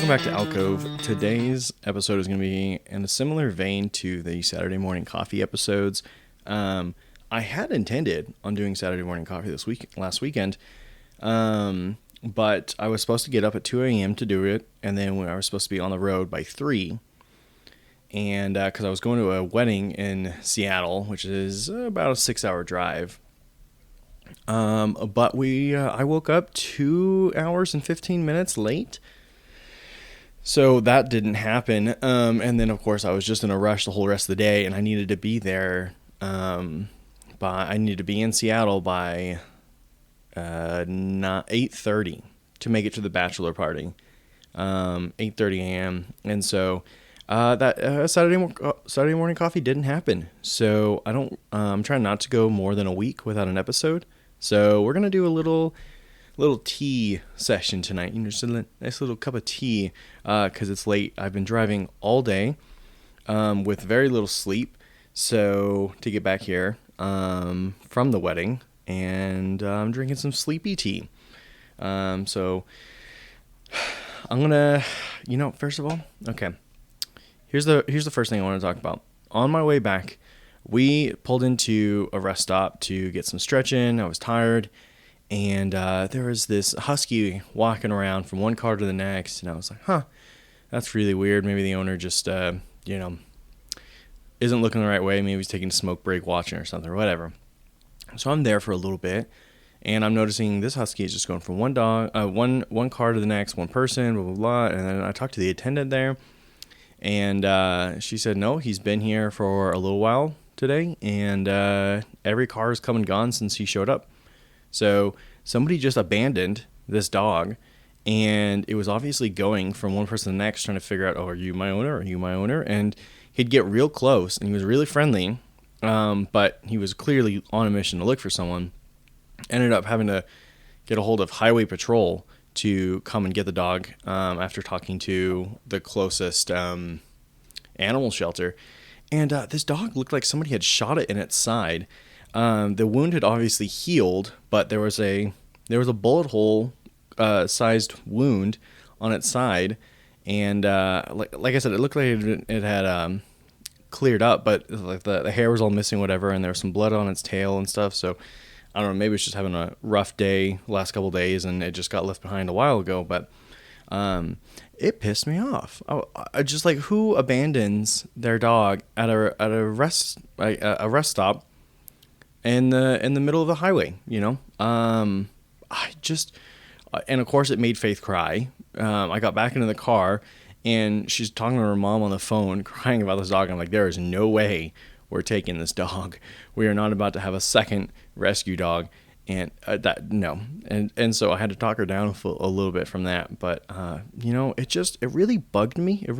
Welcome back to Alcove. Today's episode is going to be in a similar vein to the Saturday morning coffee episodes. I had intended on doing Saturday morning coffee last weekend, but I was supposed to get up at 2 a.m. to do it, and then I was supposed to be on the road by 3, and because I was going to a wedding in Seattle, which is about a 6-hour drive. But I woke up 2 hours and 15 minutes late. So that didn't happen. And then of course I was just in a rush the whole rest of the day, and I needed to be there. I needed to be in Seattle by 8:30 to make it to the bachelor party. 8:30 a.m. And so that Saturday morning coffee didn't happen. So I'm trying not to go more than a week without an episode. So we're gonna do a little tea session tonight. Just a nice little cup of tea because it's late. I've been driving all day with very little sleep. So to get back here from the wedding, and I'm drinking some sleepy tea. So I'm gonna, first of all, okay. Here's the first thing I want to talk about. On my way back, we pulled into a rest stop to get some stretch in. I was tired, and there was this husky walking around from one car to the next, and I was like, that's really weird. Maybe the owner just, isn't looking the right way. Maybe he's taking a smoke break, watching or something, or whatever. So I'm there for a little bit, and I'm noticing this husky is just going from one car to the next, one person, blah, blah, blah. And then I talked to the attendant there, and she said, no, he's been here for a little while today, and every car has come and gone since he showed up. So somebody just abandoned this dog, and it was obviously going from one person to the next, trying to figure out, are you my owner? Are you my owner? And he'd get real close, and he was really friendly, but he was clearly on a mission to look for someone. Ended up having to get a hold of Highway Patrol to come and get the dog after talking to the closest animal shelter. And this dog looked like somebody had shot it in its side. The wound had obviously healed, but there was a bullet hole sized wound on its side, and like I said, it looked like it had cleared up, but like the hair was all missing, whatever, and there was some blood on its tail and stuff. So I don't know, maybe it's just having a rough day last couple days, and it just got left behind a while ago. But it pissed me off. I just, like, who abandons their dog at a rest stop in the middle of the highway? And of course it made Faith cry. I got back into the car, and she's talking to her mom on the phone, crying about this dog. I'm like, there is no way we're taking this dog. We are not about to have a second rescue dog. And no. And so I had to talk her down a little bit from that. But, it really bugged me. It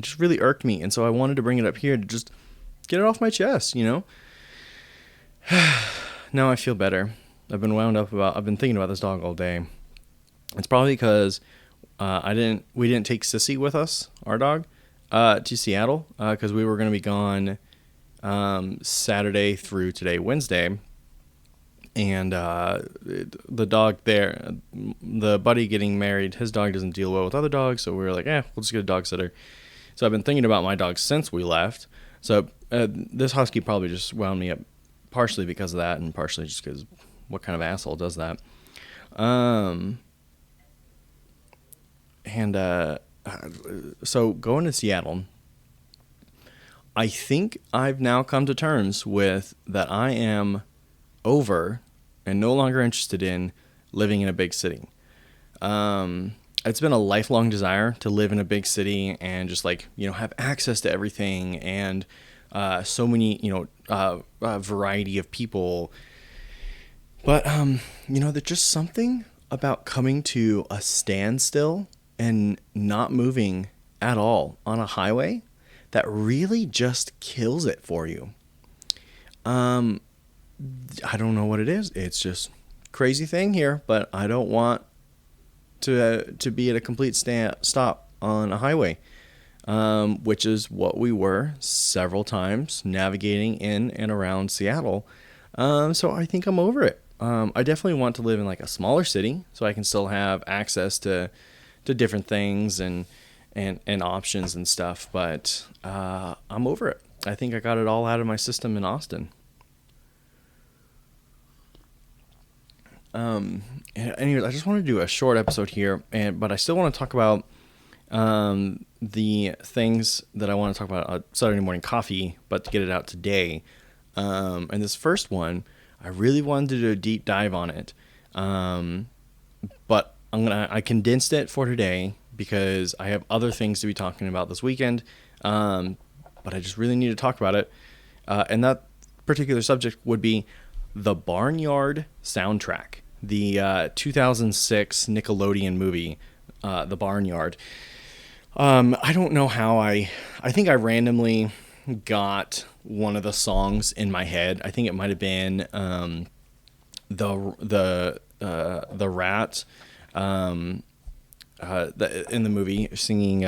just really irked me. And so I wanted to bring it up here to just get it off my chest, Now I feel better. I've been thinking about this dog all day. It's probably because we didn't take Sissy with us, our dog, to Seattle, because we were going to be gone Saturday through today, Wednesday. And the dog there, the buddy getting married, his dog doesn't deal well with other dogs, so we were like, we'll just get a dog sitter. So I've been thinking about my dog since we left. So this husky probably just wound me up, partially because of that, and partially just because what kind of asshole does that? So going to Seattle, I think I've now come to terms with that I am over and no longer interested in living in a big city. It's been a lifelong desire to live in a big city and just have access to everything and so many, variety of people. But, there's just something about coming to a standstill and not moving at all on a highway that really just kills it for you. I don't know what it is. It's just crazy thing here, but I don't want to be at a complete stop on a highway, which is what we were several times navigating in and around Seattle. So I think I'm over it. I definitely want to live in like a smaller city so I can still have access to different things and options and stuff. But I'm over it. I think I got it all out of my system in Austin. Anyways, I just want to do a short episode here, but I still want to talk about the things that I want to talk about on Saturday morning coffee, but to get it out today. And this first one, I really wanted to do a deep dive on it, but I condensed it for today because I have other things to be talking about this weekend, but I just really need to talk about it. And that particular subject would be the Barnyard soundtrack, the 2006 Nickelodeon movie, The Barnyard. I don't know how I think I randomly got one of the songs in my head. I think it might have been the rat in the movie singing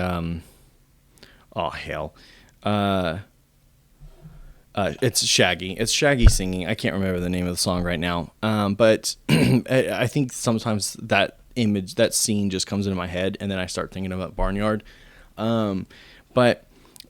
it's Shaggy. It's Shaggy singing. I can't remember the name of the song right now. But I think sometimes that scene just comes into my head, and then I start thinking about Barnyard. But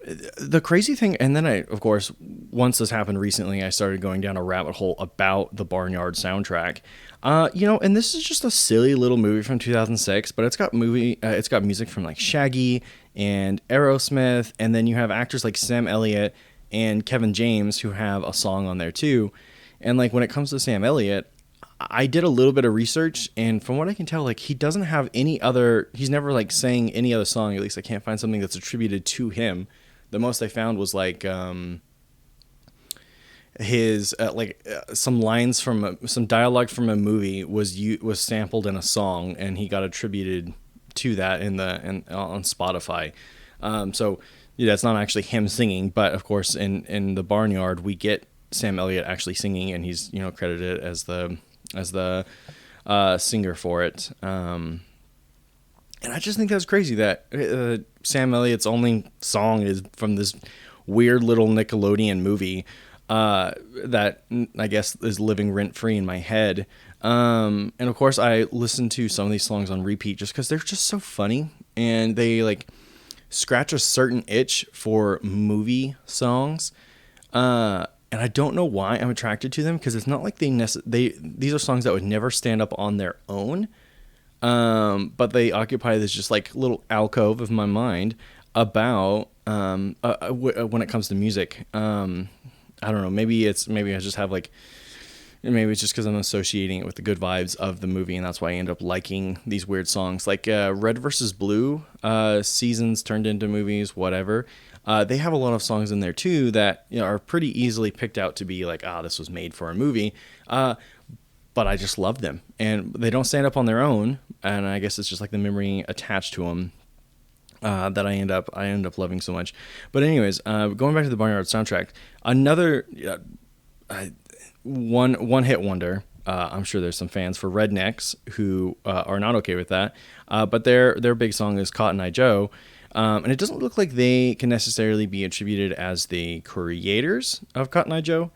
the crazy thing, and then of course, once this happened recently, I started going down a rabbit hole about the Barnyard soundtrack. And this is just a silly little movie from 2006, but it's got music from like Shaggy and Aerosmith, and then you have actors like Sam Elliott and Kevin James who have a song on there too. And like when it comes to Sam Elliott, I did a little bit of research, and from what I can tell, like he doesn't have he's never like sang any other song. At least I can't find something that's attributed to him. The most I found was like his some lines from some dialogue from a movie was sampled in a song, and he got attributed to that on Spotify. So yeah, it's not actually him singing, but of course in the Barnyard we get Sam Elliott actually singing, and he's credited as the singer for it. And I just think that's crazy that Sam Elliott's only song is from this weird little Nickelodeon movie that I guess is living rent free in my head. And of course I listen to some of these songs on repeat just because they're just so funny, and they like scratch a certain itch for movie songs. And I don't know why I'm attracted to them, because it's not like these are songs that would never stand up on their own. But they occupy this just like little alcove of my mind about when it comes to music. I don't know. Maybe I just have maybe it's just because I'm associating it with the good vibes of the movie, and that's why I end up liking these weird songs like Red versus Blue, Seasons Turned Into Movies, whatever. They have a lot of songs in there too that are pretty easily picked out to be like, this was made for a movie. But I just love them, and they don't stand up on their own. And I guess it's just like the memory attached to them that I end up loving so much. But anyways, going back to the Barnyard soundtrack, another one hit wonder. I'm sure there's some fans for Rednecks who are not okay with that. But their big song is Cotton Eye Joe. And it doesn't look like they can necessarily be attributed as the creators of Cotton Eye Joe.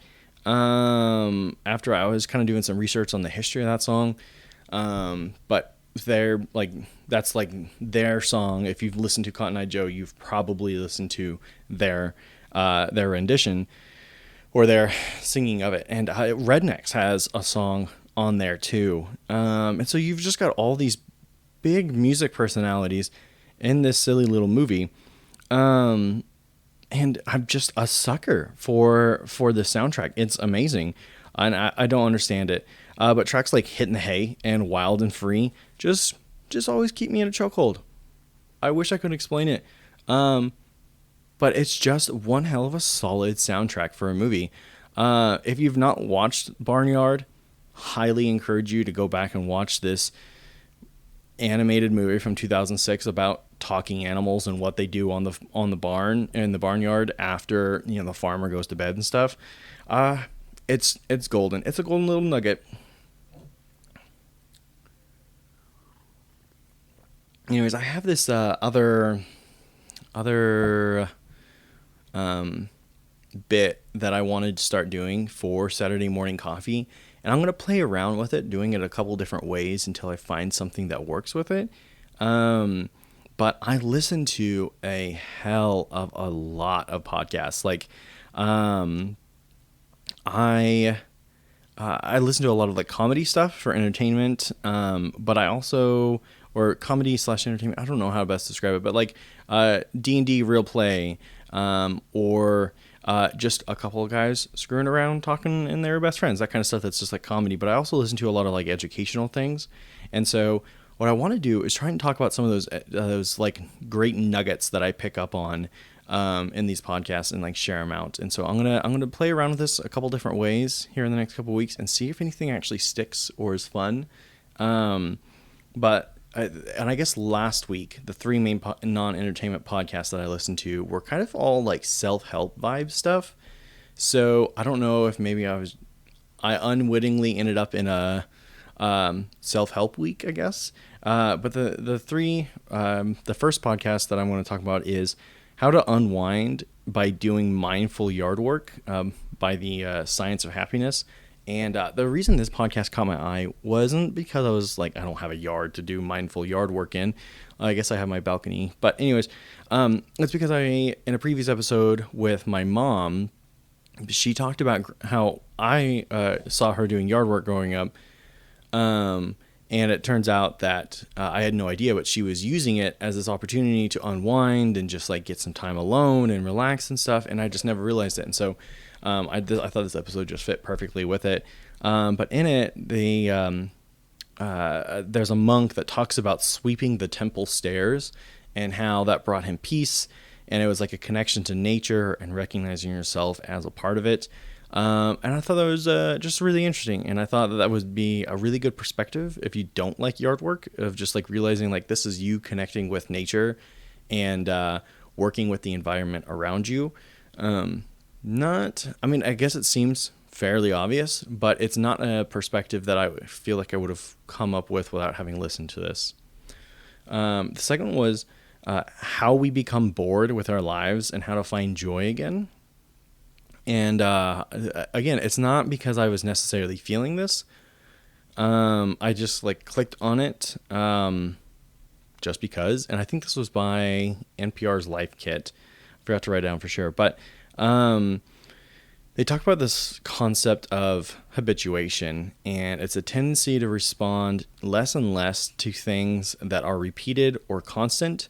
After I was kind of doing some research on the history of that song. But that's like their song. If you've listened to Cotton Eye Joe, you've probably listened to their rendition or their singing of it. And Rednecks has a song on there too. And so you've just got all these big music personalities in this silly little movie. And I'm just a sucker for the soundtrack. It's amazing. And I don't understand it. But tracks like Hittin' the Hay and Wild and Free just always keep me in a chokehold. I wish I could explain it. But it's just one hell of a solid soundtrack for a movie. If you've not watched Barnyard, highly encourage you to go back and watch this animated movie from 2006 about talking animals and what they do on the barn in the barnyard after the farmer goes to bed and stuff. It's golden. It's a golden little nugget. Anyways, I have this other bit that I wanted to start doing for Saturday morning coffee, and I'm going to play around with it, doing it a couple different ways until I find something that works with it. But I listen to a hell of a lot of podcasts. Like, I listen to a lot of like comedy stuff for entertainment, but I also, or comedy slash entertainment, I don't know how to best describe it, but like D&D real play, or just a couple of guys screwing around talking and they're best friends, that kind of stuff. That's just like comedy. But I also listen to a lot of like educational things. And so what I want to do is try and talk about some of those like great nuggets that I pick up on in these podcasts and like share them out. And so I'm gonna play around with this a couple different ways here in the next couple of weeks and see if anything actually sticks or is fun. And I guess last week the three main non-entertainment podcasts that I listened to were kind of all like self-help vibe stuff. So I don't know if maybe I unwittingly ended up in a self-help week, I guess. But the first podcast that I want to talk about is How to Unwind by Doing Mindful Yard Work, by the Science of Happiness. And the reason this podcast caught my eye wasn't because I was like, I don't have a yard to do mindful yard work in. I guess I have my balcony. But anyways, it's because in a previous episode with my mom, she talked about how I saw her doing yard work growing up. And it turns out that I had no idea, but she was using it as this opportunity to unwind and just like get some time alone and relax and stuff. And I just never realized it. And so I thought this episode just fit perfectly with it. But in it, there's a monk that talks about sweeping the temple stairs and how that brought him peace. And it was like a connection to nature and recognizing yourself as a part of it. And I thought that was just really interesting. And I thought that would be a really good perspective if you don't like yard work, of just like realizing like this is you connecting with nature and working with the environment around you. I guess it seems fairly obvious, but it's not a perspective that I feel like I would have come up with without having listened to this. The second one was how we become bored with our lives and how to find joy again. And again, it's not because I was necessarily feeling this. I just like clicked on it just because. And I think this was by NPR's Life Kit. I forgot to write it down for sure. But they talk about this concept of habituation. And it's a tendency to respond less and less to things that are repeated or constant.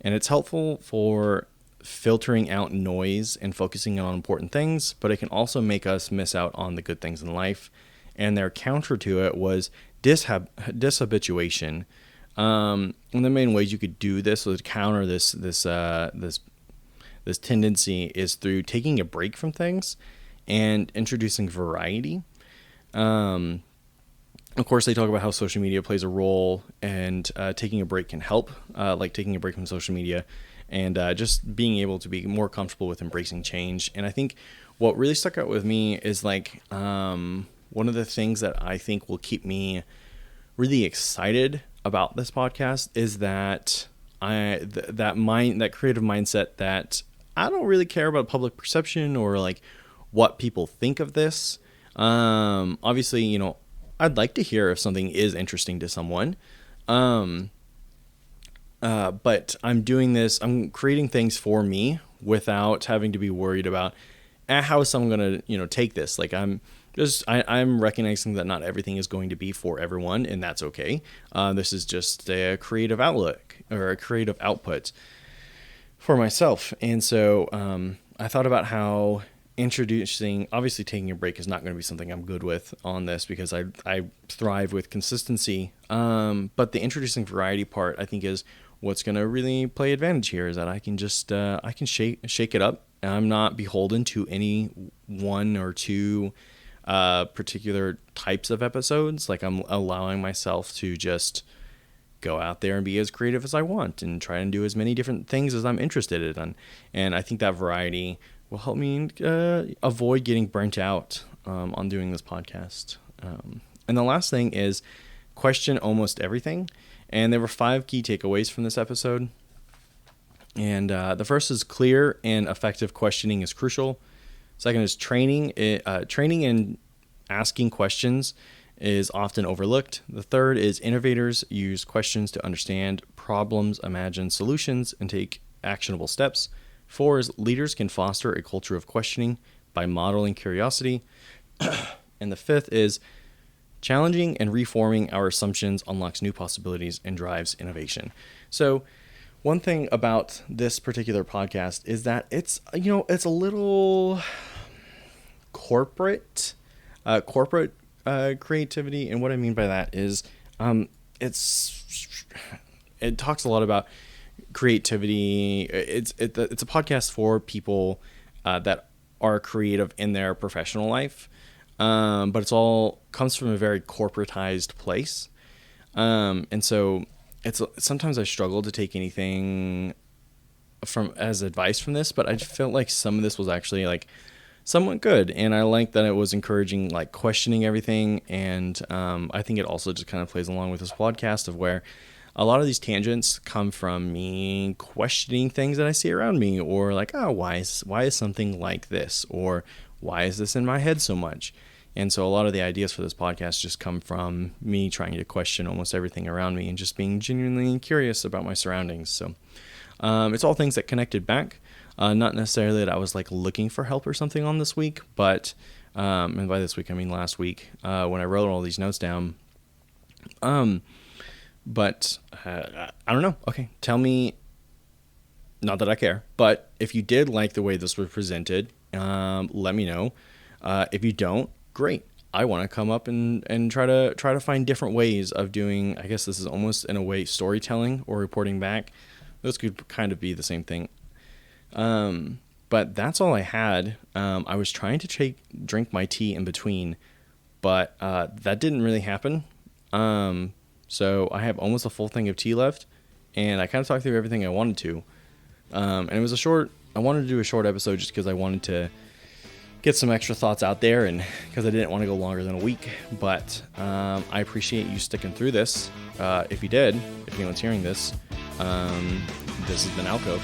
And it's helpful for filtering out noise and focusing on important things, but it can also make us miss out on the good things in life. And their counter to it was dishabituation. One of the main ways you could do this, to counter this tendency, is through taking a break from things and introducing variety. Of course, they talk about how social media plays a role, and taking a break can help, like taking a break from social media. And just being able to be more comfortable with embracing change. And I think what really stuck out with me is like one of the things that I think will keep me really excited about this podcast is that that creative mindset that I don't really care about public perception or like what people think of this. Obviously, I'd like to hear if something is interesting to someone. But I'm creating things for me without having to be worried about how is someone going to, take this. Like I'm recognizing that not everything is going to be for everyone, and that's okay. This is just a creative outlook or a creative output for myself. And so, I thought about how obviously taking a break is not going to be something I'm good with on this because I thrive with consistency. But the introducing variety part, I think, is what's going to really play advantage here, is that I can just, shake it up. I'm not beholden to any one or two, particular types of episodes. Like I'm allowing myself to just go out there and be as creative as I want and try and do as many different things as I'm interested in. And I think that variety will help me avoid getting burnt out on doing this podcast. And the last thing is question almost everything. And there were 5 key takeaways from this episode. And the first is clear and effective questioning is crucial. Second is training and asking questions is often overlooked. The third is innovators use questions to understand problems, imagine solutions, and take actionable steps. 4 is leaders can foster a culture of questioning by modeling curiosity. And the 5th is challenging and reforming our assumptions unlocks new possibilities and drives innovation. So one thing about this particular podcast is that it's a little corporate creativity. And what I mean by that is it talks a lot about creativity. It's a podcast for people that are creative in their professional life. But it's all comes from a very corporatized place. And so sometimes I struggle to take anything as advice from this, but I felt like some of this was actually like somewhat good. And I like that it was encouraging, like questioning everything. And, I think it also just kind of plays along with this podcast of where a lot of these tangents come from me questioning things that I see around me, or like, oh, why is something like this? Or why is this in my head so much? And so a lot of the ideas for this podcast just come from me trying to question almost everything around me and just being genuinely curious about my surroundings. So it's all things that connected back. Not necessarily that I was like looking for help or something on this week, but and by this week I mean last week when I wrote all these notes down. But I don't know. Okay, tell me. Not that I care, but if you did like the way this was presented, let me know. If you don't, great. I want to come up and try to find different ways of doing. I guess this is almost in a way storytelling or reporting back. Those could kind of be the same thing. But that's all I had. I was trying to drink my tea in between, but that didn't really happen. So I have almost a full thing of tea left, and I kind of talked through everything I wanted to. And it was I wanted to do a short episode just because I wanted to get some extra thoughts out there, and because I didn't want to go longer than a week. But I appreciate you sticking through this. If anyone's hearing this, this has been Alcove.